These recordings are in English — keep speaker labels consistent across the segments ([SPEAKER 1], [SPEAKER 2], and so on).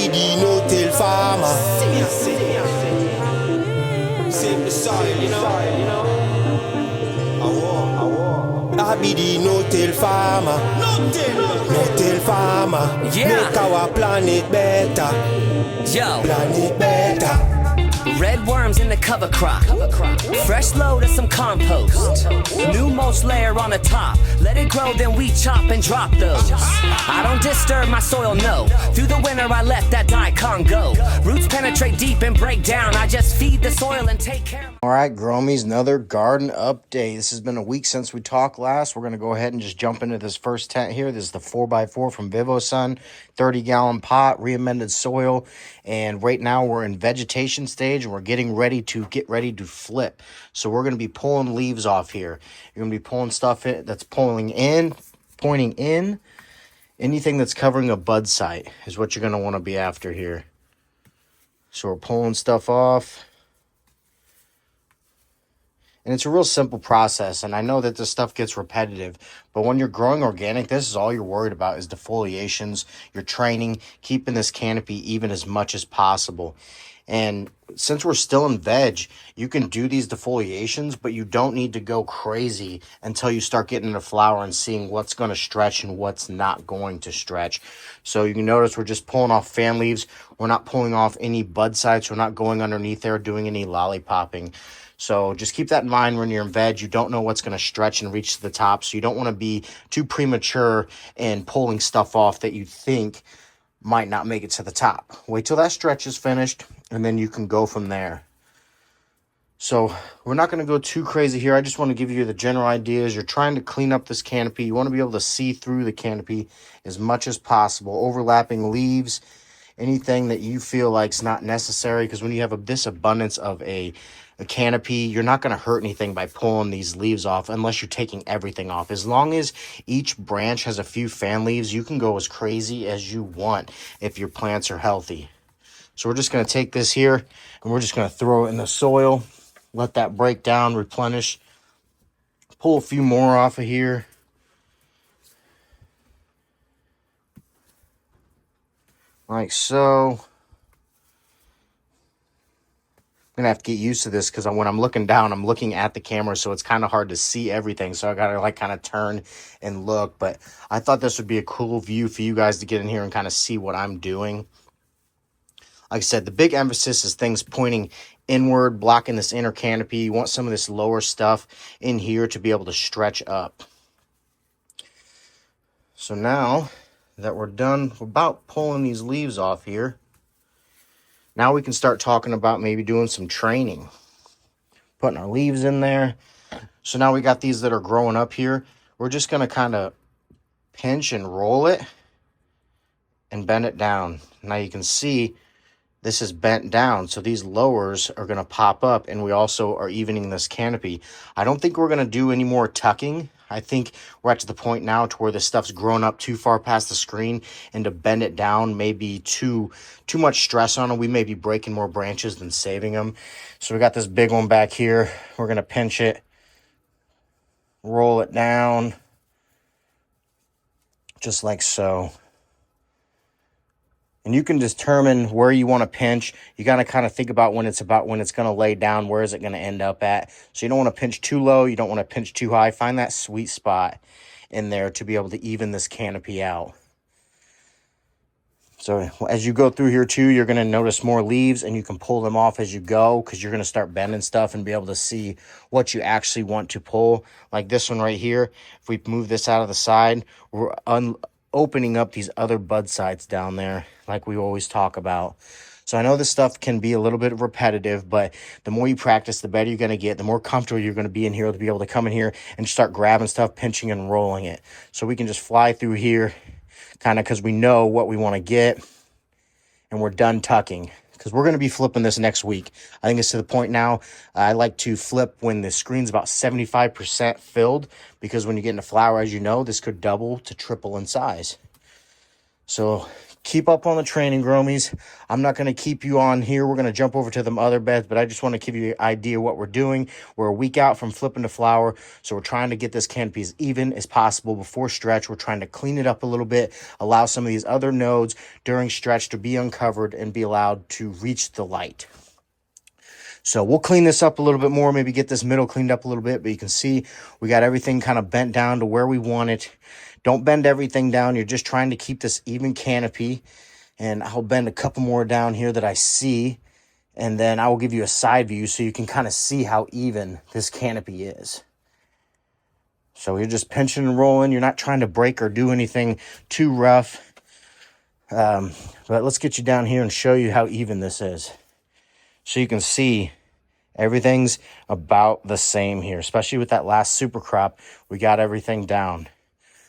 [SPEAKER 1] Abidi no tell farmer. Save the soil, you know. Abidi no tell farmer. No tell farmer.
[SPEAKER 2] Yeah.
[SPEAKER 1] Make our planet better.
[SPEAKER 2] Yo,
[SPEAKER 1] Planet better.
[SPEAKER 2] red worms in the cover crop. Fresh load of some compost. New mulch layer on the top. Let it grow, then we chop and drop those. I don't disturb my soil, no. Through the winter I let that daikon go. Roots penetrate deep and break down. I just feed the soil and take care of.
[SPEAKER 3] All right, Gromies, another garden update. This has been a week since we talked last. We're going to go ahead and just jump into this first tent here. This is the 4x4 from VivoSun, 30-gallon pot, re-amended soil. And right now we're in vegetation stage and we're getting ready to flip. So we're going to be pulling leaves off here. You're going to be pulling stuff that's pointing in. Anything that's covering a bud site is what you're going to want to be after here. So we're pulling stuff off. And it's a real simple process, and I know that this stuff gets repetitive, but when you're growing organic, this is all you're worried about is defoliations, your training, keeping this canopy even as much as possible. And since we're still in veg, you can do these defoliations, but you don't need to go crazy until you start getting into flower and seeing what's going to stretch and what's not going to stretch. So you can notice we're just pulling off fan leaves. We're not pulling off any bud sites. We're not going underneath there doing any lollipopping. So just keep that in mind when you're in veg. You don't know what's going to stretch and reach to the top. So you don't want to be too premature in pulling stuff off that you think might not make it to the top. Wait till that stretch is finished, and then you can go from there. So we're not going to go too crazy here. I just want to give you the general ideas. You're trying to clean up this canopy. You want to be able to see through the canopy as much as possible. Overlapping leaves, anything that you feel like is not necessary, because when you have this abundance of a canopy, you're not going to hurt anything by pulling these leaves off unless you're taking everything off. As long as each branch has a few fan leaves, you can go as crazy as you want if your plants are healthy. So we're just going to take this here and we're just going to throw it in the soil, let that break down, replenish, pull a few more off of here. Like so. I'm gonna have to get used to this because when I'm looking down, I'm looking at the camera, so it's kind of hard to see everything. So I gotta like kind of turn and look. But I thought this would be a cool view for you guys to get in here and kind of see what I'm doing. Like I said, the big emphasis is things pointing inward, blocking this inner canopy. You want some of this lower stuff in here to be able to stretch up. So now that we're done about pulling these leaves off here, now we can start talking about maybe doing some training, putting our leaves in there. So now we got these that are growing up here. We're just going to kind of pinch and roll it and bend it down. Now you can see this is bent down, so these lowers are going to pop up, and we also are evening this canopy. I don't think we're going to do any more tucking. I think we're at to the point now to where this stuff's grown up too far past the screen, and to bend it down may be too much stress on them. We may be breaking more branches than saving them. So we got this big one back here. We're going to pinch it, roll it down, just like so. And you can determine where you want to pinch. You got to kind of think about when it's going to lay down, where is it going to end up at. So you don't want to pinch too low. You don't want to pinch too high. Find that sweet spot in there to be able to even this canopy out. So as you go through here too, you're going to notice more leaves, and you can pull them off as you go because you're going to start bending stuff and be able to see what you actually want to pull. Like this one right here, if we move this out of the side, we're opening up these other bud sites down there like we always talk about. So I know this stuff can be a little bit repetitive, but the more you practice, the better you're going to get, the more comfortable you're going to be in here to be able to come in here and start grabbing stuff, pinching and rolling it. So we can just fly through here kind of because we know what we want to get, and we're done tucking because we're going to be flipping this next week. I think it's to the point now I like to flip when the screen's about 75% filled, because when you get into flower, as you know, this could double to triple in size. So keep up on the training, Gromies. I'm not going to keep you on here. We're going to jump over to them other beds, but I just want to give you an idea of what we're doing. We're a week out from flipping to flower, so we're trying to get this canopy as even as possible before stretch. We're trying to clean it up a little bit, allow some of these other nodes during stretch to be uncovered and be allowed to reach the light. So we'll clean this up a little bit more, maybe get this middle cleaned up a little bit, but you can see we got everything kind of bent down to where we want it. Don't bend everything down. You're just trying to keep this even canopy. And I'll bend a couple more down here that I see. And then I will give you a side view so you can kind of see how even this canopy is. So you're just pinching and rolling. You're not trying to break or do anything too rough. But let's get you down here and show you how even this is. So you can see everything's about the same here, especially with that last super crop. We got everything down.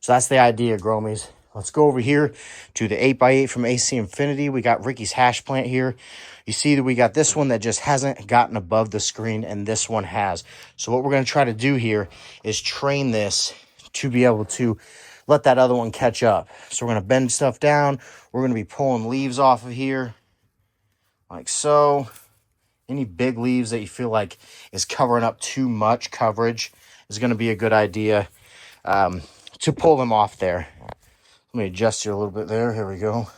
[SPEAKER 3] So that's the idea, Gromies. Let's go over here to the 8x8 from AC Infinity. We got Ricky's hash plant here. You see that we got this one that just hasn't gotten above the screen, and this one has. So what we're going to try to do here is train this to be able to let that other one catch up. So we're going to bend stuff down. We're going to be pulling leaves off of here like so. Any big leaves that you feel like is covering up too much coverage is going to be a good idea to pull them off there. Let me adjust you a little bit there. Here we go.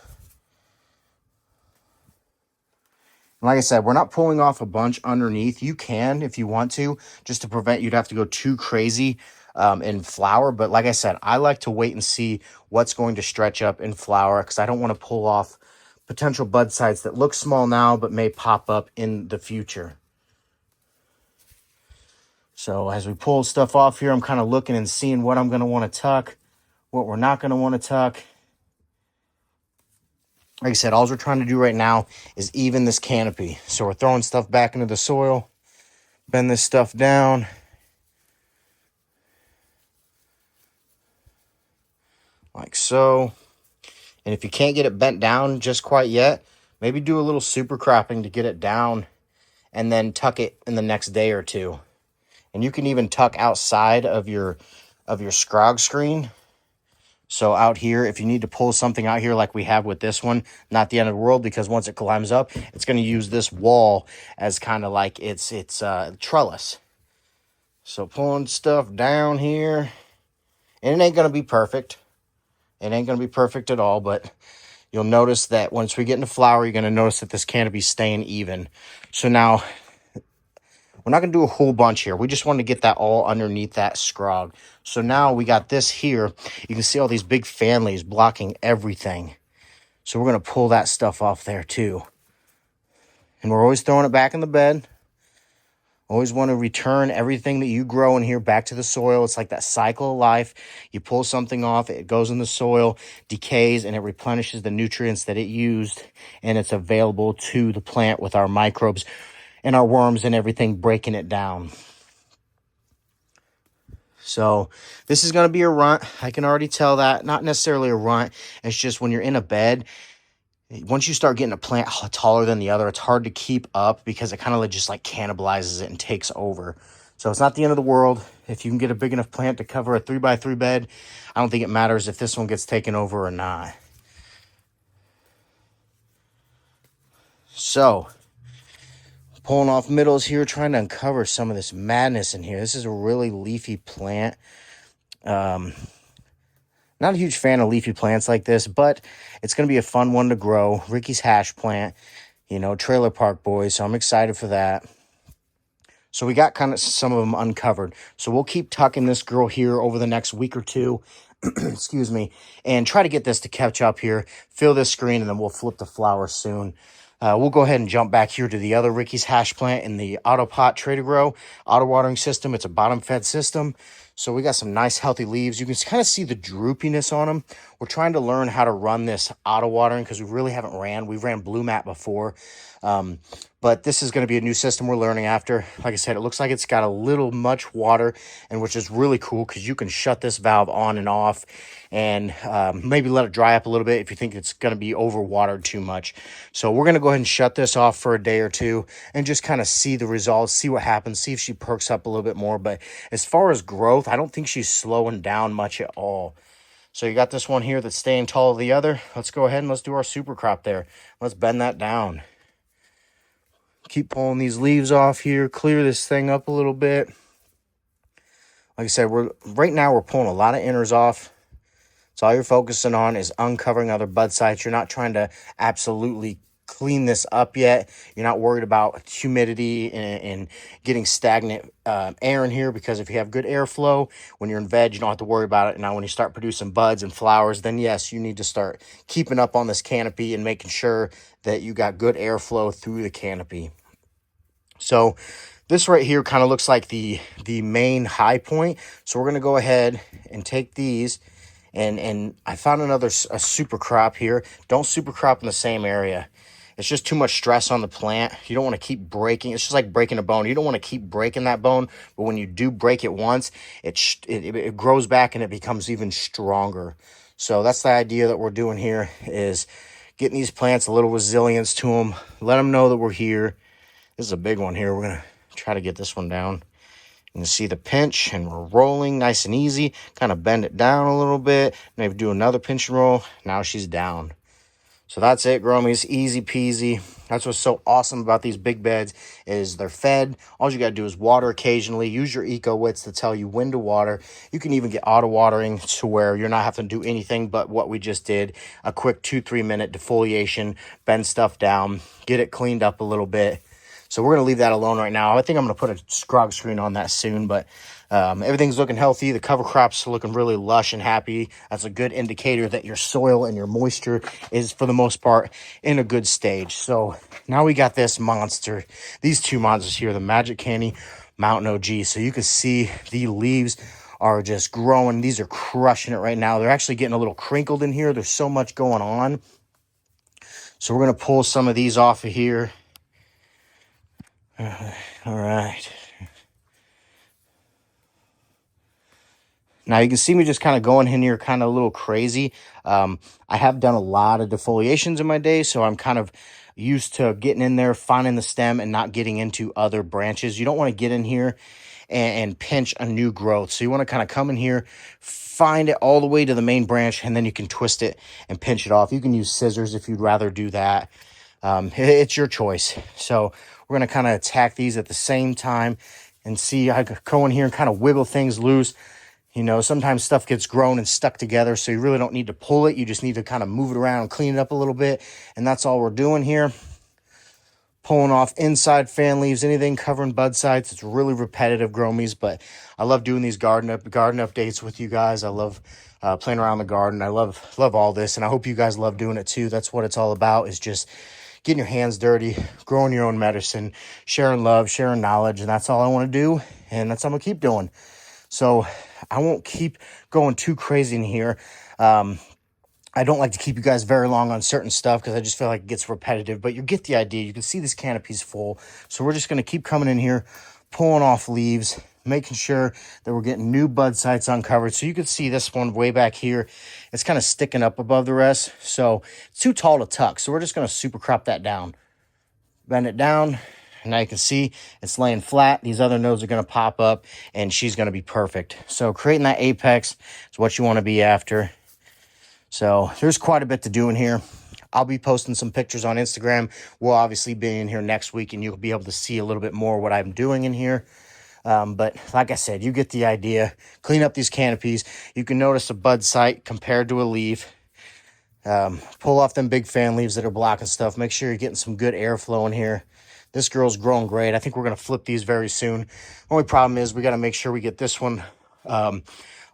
[SPEAKER 3] Like I said, we're not pulling off a bunch underneath. You can if you want to, just to prevent you to have to go too crazy in flower. But like I said, I like to wait and see what's going to stretch up in flower because I don't want to pull off potential bud sites that look small now but may pop up in the future. So as we pull stuff off here, I'm kind of looking and seeing what I'm going to want to tuck, what we're not going to want to tuck. Like I said, all we're trying to do right now is even this canopy. So we're throwing stuff back into the soil, bend this stuff down. Like so. And if you can't get it bent down just quite yet, maybe do a little super cropping to get it down and then tuck it in the next day or two. And you can even tuck outside of your scrog screen. So out here, if you need to pull something out here like we have with this one, not the end of the world, because once it climbs up, it's going to use this wall as kind of like its trellis. So pulling stuff down here. And it ain't going to be perfect. It ain't going to be perfect at all, but you'll notice that once we get into flower, you're going to notice that this canopy's staying even. So now, we're not going to do a whole bunch here. We just want to get that all underneath that scrog. So now we got this here. You can see all these big fan leaves blocking everything. So we're going to pull that stuff off there too. And we're always throwing it back in the bed. Always want to return everything that you grow in here back to the soil. It's like that cycle of life. You pull something off, it goes in the soil, decays, and it replenishes the nutrients that it used. And it's available to the plant with our microbes and our worms and everything breaking it down. So this is going to be a runt. I can already tell that. Not necessarily a runt. It's just when you're in a bed, once you start getting a plant taller than the other, it's hard to keep up because it kind of just like cannibalizes it and takes over. So it's not the end of the world. If you can get a big enough plant to cover a 3x3 bed, I don't think it matters if this one gets taken over or not. So pulling off middles here, trying to uncover some of this madness in here. This is a really leafy plant. Not a huge fan of leafy plants like this, but it's going to be a fun one to grow. Ricky's hash plant, you know, trailer park boys, so I'm excited for that. So we got kind of some of them uncovered. So we'll keep tucking this girl here over the next week or two, excuse me, and try to get this to catch up here, fill this screen, and then we'll flip the flower soon. We'll go ahead and jump back here to the other Ricky's hash plant in the Autopot Tray to Grow auto watering system. It's a bottom fed system. So we got some nice healthy leaves. You can kind of see the droopiness on them. We're trying to learn how to run this auto watering because we really haven't ran. We've ran Blue Mat before. But this is going to be a new system we're learning after. Like I said, it looks like it's got a little much water, and which is really cool because you can shut this valve on and off and maybe let it dry up a little bit if you think it's going to be overwatered too much. So we're going to go ahead and shut this off for a day or two and just kind of see the results, see what happens, see if she perks up a little bit more. But as far as growth, I don't think she's slowing down much at all. So you got this one here that's staying tall of the other. Let's go ahead and let's do our super crop there. Let's bend that down. Keep pulling these leaves off here. Clear this thing up a little bit. Like I said, right now we're pulling a lot of inners off. So all you're focusing on is uncovering other bud sites. You're not trying to absolutely clean this up yet. You're not worried about humidity and getting stagnant air in here, because if you have good airflow when you're in veg, you don't have to worry about it. Now, when you start producing buds and flowers, then yes, you need to start keeping up on this canopy and making sure that you got good airflow through the canopy. So this right here kind of looks like the main high point. So we're going to go ahead and take these. And I found a super crop here. Don't super crop in the same area. It's just too much stress on the plant. You don't want to keep breaking. It's just like breaking a bone. You don't want to keep breaking that bone. But when you do break it once, it grows back and it becomes even stronger. So that's the idea that we're doing here, is getting these plants a little resilience to them. Let them know that we're here. This is a big one here. We're going to try to get this one down. You can see the pinch, and we're rolling nice and easy. Kind of bend it down a little bit. Maybe do another pinch and roll. Now she's down. So that's it, Gromies. Easy peasy. That's what's so awesome about these big beds, is they're fed. All you got to do is water occasionally. Use your eco wits to tell you when to water. You can even get auto watering to where you're not having to do anything but what we just did. A quick 2-3 minute defoliation, bend stuff down, get it cleaned up a little bit. So we're going to leave that alone right now. I think I'm going to put a scrog screen on that soon, but everything's looking healthy. The cover crops are looking really lush and happy. That's a good indicator that your soil and your moisture is, for the most part, in a good stage. So now we got this monster, these two monsters here, the Magic Candy Mountain OG. So you can see the leaves are just growing. These are crushing it right now. They're actually getting a little crinkled in here. There's so much going on. So we're going to pull some of these off of here. All right. Now you can see me just kind of going in here kind of a little crazy. I have done a lot of defoliations in my day, so I'm kind of used to getting in there, finding the stem, and not getting into other branches. You don't want to get in here and pinch a new growth. So you want to kind of come in here, find it all the way to the main branch, and then you can twist it and pinch it off. You can use scissors if you'd rather do that. It's your choice. So we're going to kind of attack these at the same time and see. I go in here and kind of wiggle things loose. You know, sometimes stuff gets grown and stuck together, so you really don't need to pull it. You just need to kind of move it around and clean it up a little bit. And that's all we're doing here. Pulling off inside fan leaves, anything covering bud sites. It's really repetitive, Gromies, but I love doing these garden updates with you guys. I love playing around the garden. I love all this, and I hope you guys love doing it too. That's what it's all about, is just getting your hands dirty, growing your own medicine, sharing love, sharing knowledge, and that's all I want to do, and that's what I'm going to keep doing. So I won't keep going too crazy in here. I don't like to keep you guys very long on certain stuff because I just feel like it gets repetitive, but you get the idea. You can see this canopy's full. So we're just going to keep coming in here, pulling off leaves, making sure that we're getting new bud sites uncovered. So you can see this one way back here. It's kind of sticking up above the rest. So it's too tall to tuck. So we're just going to super crop that down. Bend it down. And now you can see it's laying flat. These other nodes are going to pop up, and she's going to be perfect. So creating that apex is what you want to be after. So there's quite a bit to do in here. I'll be posting some pictures on Instagram. We'll obviously be in here next week, and you'll be able to see a little bit more what I'm doing in here. But like I said, you get the idea. Clean up these canopies. You can notice a bud site compared to a leaf. Pull off them big fan leaves that are blocking stuff. Make sure you're getting some good airflow in here. This girl's growing great. I think we're going to flip these very soon. Only problem is we got to make sure we get this one a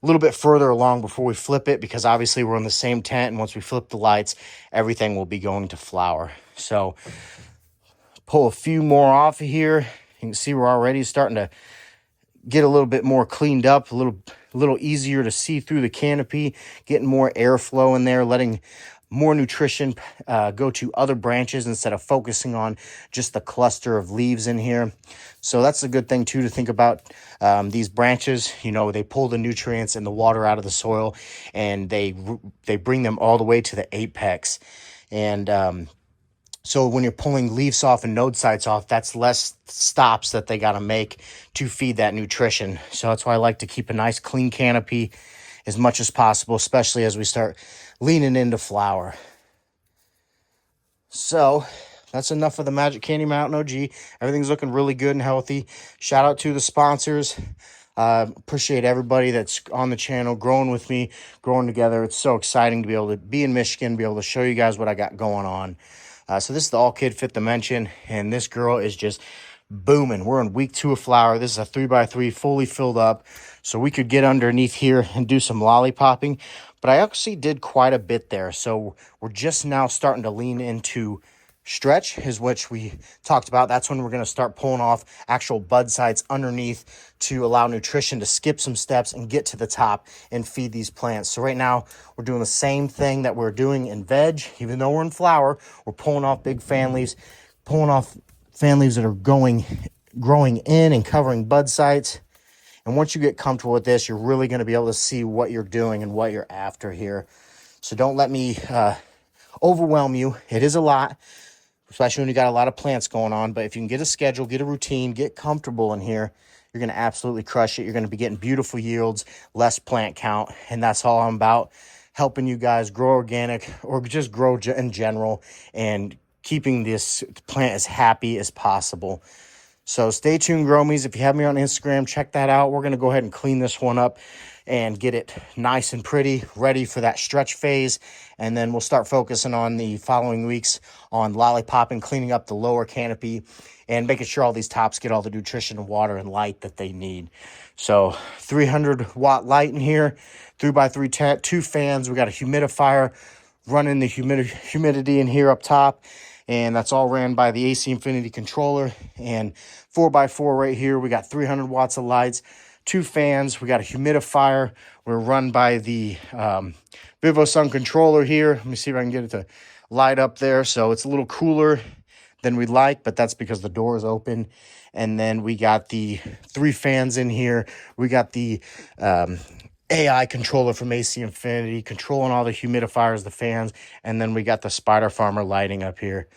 [SPEAKER 3] little bit further along before we flip it, because obviously we're in the same tent, and once we flip the lights, everything will be going to flower. So pull a few more off of here. You can see we're already starting to get a little bit more cleaned up, a little easier to see through the canopy, getting more airflow in there, letting more nutrition go to other branches instead of focusing on just the cluster of leaves in here. So that's a good thing too to think about. These branches, you know, they pull the nutrients and the water out of the soil, and they bring them all the way to the apex. And so when you're pulling leaves off and node sites off, that's less stops that they got to make to feed that nutrition. So that's why I like to keep a nice clean canopy as much as possible, especially as we start leaning into flower. So that's enough of the Magic Candy Mountain OG. Everything's looking really good and healthy. Shout out to the sponsors. Appreciate everybody that's on the channel, growing with me, growing together. It's so exciting to be able to be in Michigan, be able to show you guys what I got going on. So this is the All Kid Fit Dimension, and this girl is just booming. We're in week 2 of flower. This is a 3x3 fully filled up, so we could get underneath here and do some lollipopping. But I actually did quite a bit there, so we're just now starting to lean into stretch, is which we talked about. That's when we're going to start pulling off actual bud sites underneath to allow nutrition to skip some steps and get to the top and feed these plants. So right now we're doing the same thing that we're doing in veg. Even though we're in flower, we're pulling off big fan leaves, pulling off fan leaves that are growing in and covering bud sites. And once you get comfortable with this, you're really going to be able to see what you're doing and what you're after here. So don't let me overwhelm you. It is a lot, especially when you got a lot of plants going on. But if you can get a schedule, get a routine, get comfortable in here, you're going to absolutely crush it. You're going to be getting beautiful yields, less plant count. And that's all I'm about, helping you guys grow organic or just grow in general and keeping this plant as happy as possible. So stay tuned, Gromies. If you have me on Instagram, check that out. We're going to go ahead and clean this one up and get it nice and pretty, ready for that stretch phase. And then we'll start focusing on the following weeks on lollipopping, cleaning up the lower canopy, and making sure all these tops get all the nutrition, water, and light that they need. So 300-watt light in here, 3x3 tent, 2 fans. We got a humidifier running the humidity in here up top. And that's all ran by the AC Infinity controller. And 4x4 right here, we got 300 watts of lights, 2 fans. We got a humidifier. We're run by the Vivo Sun controller here. Let me see if I can get it to light up there. So it's a little cooler than we'd like, but that's because the door is open. And then we got the 3 fans in here. We got the AI controller from AC Infinity controlling all the humidifiers, the fans, and then we got the Spider Farmer lighting up here.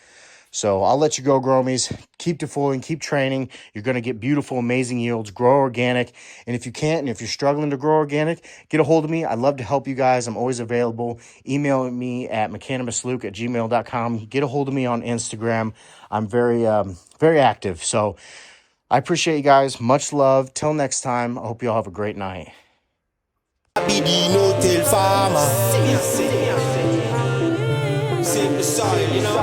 [SPEAKER 3] So I'll let you go, Gromies. Keep defoliating, keep training. You're going to get beautiful, amazing yields. Grow organic. And if you can't, and if you're struggling to grow organic, get a hold of me. I'd love to help you guys. I'm always available. Email me at mechanibusluke@gmail.com. Get a hold of me on Instagram. I'm very active. So I appreciate you guys. Much love. Till next time, I hope you all have a great night.
[SPEAKER 1] Be the no-tail farmer. Sing the song, you know.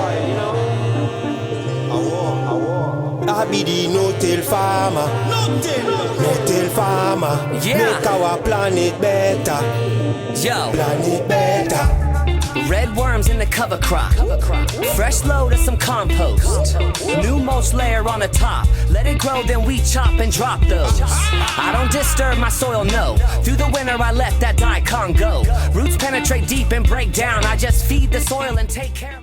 [SPEAKER 1] I be the no-tail farmer. No-tail farmer.
[SPEAKER 2] Yeah.
[SPEAKER 1] Make our planet better.
[SPEAKER 2] Yo,
[SPEAKER 1] Planet better.
[SPEAKER 2] red worms in the cover crop. Fresh load of some compost. New mulch layer on the top. Let it grow, then we chop and drop those. I don't disturb my soil, no. Through the winter I let that daikon go. Roots penetrate deep and break down. I just feed the soil and take care of